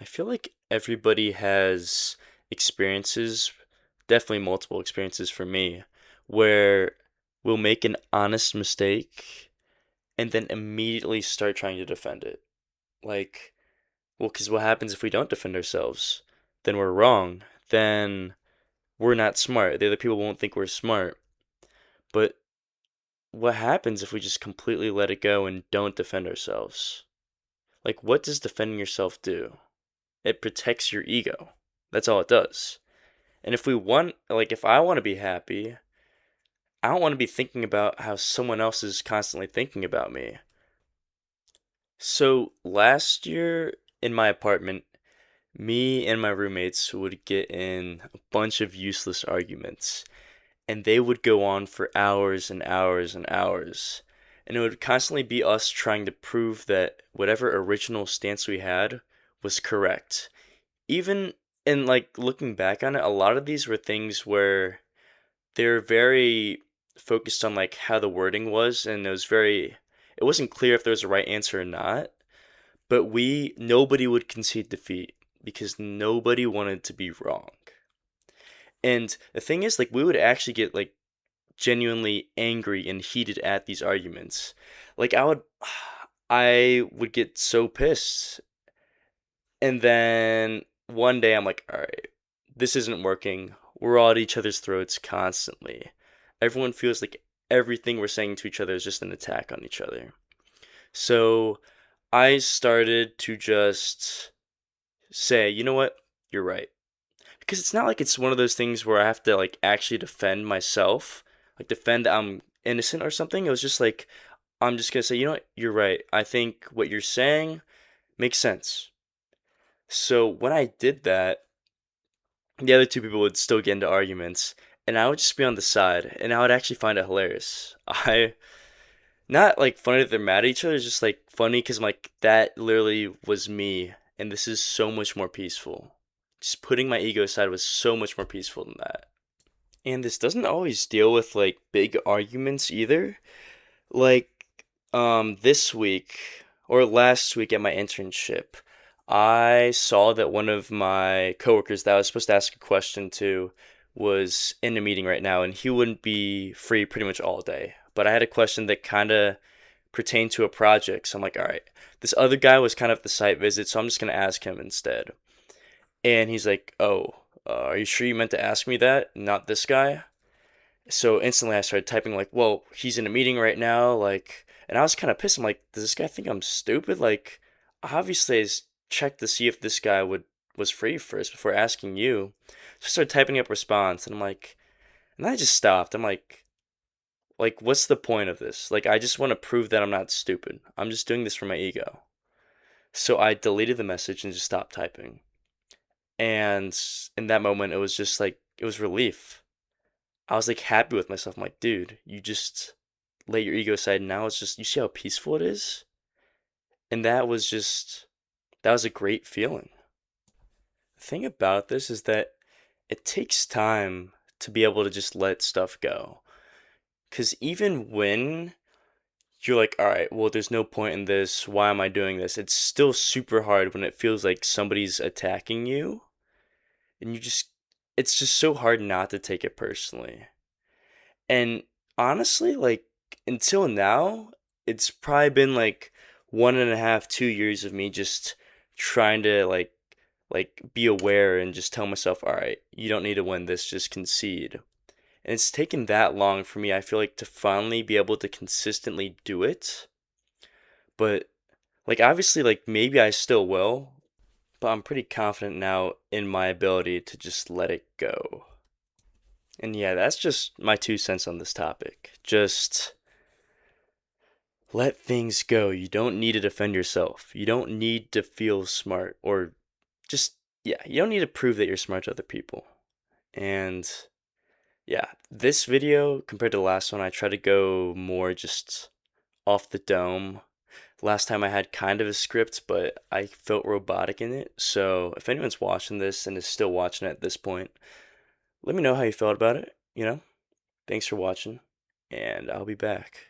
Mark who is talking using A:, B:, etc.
A: I feel like everybody has experiences, definitely multiple experiences for me, where we'll make an honest mistake and then immediately start trying to defend it. Like, well, because what happens if we don't defend ourselves? Then we're wrong. Then we're not smart. The other people won't think we're smart. But what happens if we just completely let it go and don't defend ourselves? Like, what does defending yourself do? It protects your ego. That's all it does. And if we want, like, if I want to be happy, I don't want to be thinking about how someone else is constantly thinking about me. So last year in my apartment, me and my roommates would get in a bunch of useless arguments, and they would go on for hours and hours and hours. And it would constantly be us trying to prove that whatever original stance we had was correct. Even in like looking back on it, a lot of these were things where they're very focused on like how the wording was, and it wasn't clear if there was a right answer or not. But nobody would concede defeat because nobody wanted to be wrong. And the thing is, like, we would actually get like genuinely angry and heated at these arguments. Like, I would get so pissed, and then one day I'm like, all right, this isn't working. We're all at each other's throats constantly. Everyone feels like everything we're saying to each other is just an attack on each other. So I started to just say, you know what? You're right. Because it's not like it's one of those things where I have to like actually defend myself, like defend that I'm innocent or something. It was just like, I'm just gonna say, you know what? You're right. I think what you're saying makes sense. So when I did that, the other two people would still get into arguments, and I would just be on the side, and I would actually find it hilarious. I Not like funny that they're mad at each other, it's just like funny because I'm like, that literally was me, and this is so much more peaceful. Just putting my ego aside was so much more peaceful than that. And this doesn't always deal with like big arguments either. Like, this week or last week at my internship, I saw that one of my coworkers that I was supposed to ask a question to was in a meeting right now, and he wouldn't be free pretty much all day. But I had a question that kind of pertained to a project, so I'm like, all right, this other guy was kind of at the site visit, so I'm just gonna ask him instead. And he's like, oh, are you sure you meant to ask me that, not this guy? So instantly I started typing like, well, he's in a meeting right now, like, and I was kind of pissed. I'm like, does this guy think I'm stupid? Like, obviously I checked to see if this guy would was free first before asking you. So I started typing up response, and I'm like, and then I just stopped. I'm like, what's the point of this? Like, I just want to prove that I'm not stupid. I'm just doing this for my ego. So I deleted the message and just stopped typing. And in that moment, it was just like, it was relief. I was like happy with myself. I'm like, dude, you just let your ego aside. And now it's just, you see how peaceful it is? And that was a great feeling. The thing about this is that it takes time to be able to just let stuff go. Because even when you're like, all right, well, there's no point in this. Why am I doing this? It's still super hard when it feels like somebody's attacking you. And it's just so hard not to take it personally. And honestly, like until now, it's probably been like 1.5, 2 years of me just trying to like be aware and just tell myself, all right, you don't need to win this, just concede. And it's taken that long for me, I feel like, to finally be able to consistently do it. But like obviously like maybe I still will, but I'm pretty confident now in my ability to just let it go. And yeah, that's just my 2 cents on this topic. Just let things go. You don't need to defend yourself. You don't need to feel smart or just, yeah, you don't need to prove that you're smart to other people. And yeah, this video compared to the last one, I try to go more just off the dome. Last time I had kind of a script, but I felt robotic in it. So if anyone's watching this and is still watching it at this point, let me know how you felt about it. Thanks for watching, and I'll be back.